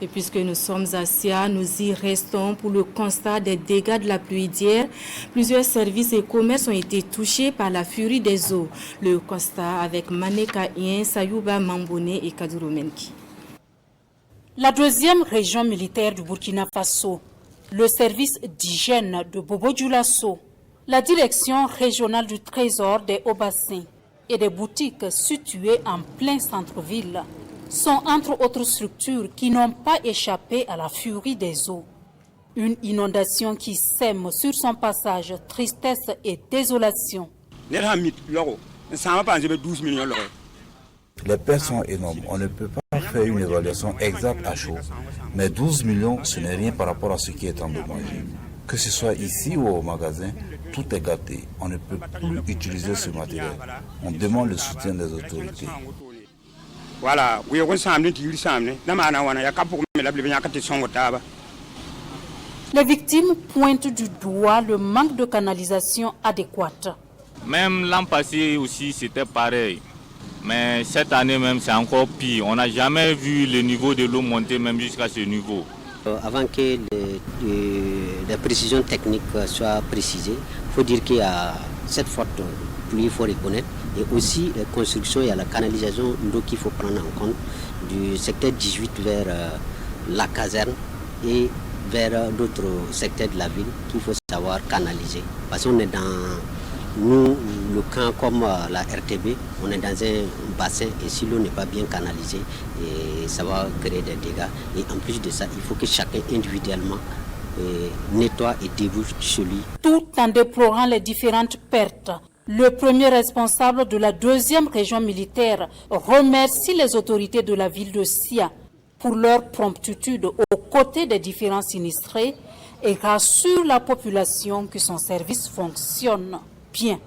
Et puisque nous sommes à Sia, nous y restons pour le constat des dégâts de la pluie d'hier. Plusieurs services et commerces ont été touchés par la furie des eaux. Le constat avec Maneka Ien, Sayouba Mamboune et Kaduro Menki. La deuxième région militaire du Burkina Faso, le service d'hygiène de Bobo Dioulasso, la direction régionale du Trésor des Hauts-Bassins et des boutiques situées en plein centre-ville sont entre autres structures qui n'ont pas échappé à la furie des eaux. Une inondation qui sème sur son passage tristesse et désolation. Les pertes sont énormes. On ne peut pas faire une évaluation exacte à chaud. Mais 12 millions, ce n'est rien par rapport à ce qui est endommagé. Que ce soit ici ou au magasin, tout est gâté. On ne peut plus utiliser ce matériel. On demande le soutien des autorités. Voilà, les victimes pointent du doigt le manque de canalisation adéquate. Même l'an passé aussi c'était pareil, mais cette année même c'est encore pire. On n'a jamais vu le niveau de l'eau monter même jusqu'à ce niveau. Avant que les précisions techniques soient précisées, il faut dire qu'il y a cette forte pluie, il faut reconnaître, et aussi la construction et la canalisation d'eau qu'il faut prendre en compte du secteur 18 vers la caserne et vers d'autres secteurs de la ville qu'il faut savoir canaliser. Parce qu'on est dans nous, le camp comme la RTB, on est dans un bassin et si l'eau n'est pas bien canalisée, et ça va créer des dégâts. Et en plus de ça, il faut que chacun individuellement nettoie et débouche chez lui. Tout en déplorant les différentes pertes, le premier responsable de la deuxième région militaire remercie les autorités de la ville de Sia pour leur promptitude aux côtés des différents sinistrés et rassure la population que son service fonctionne bien.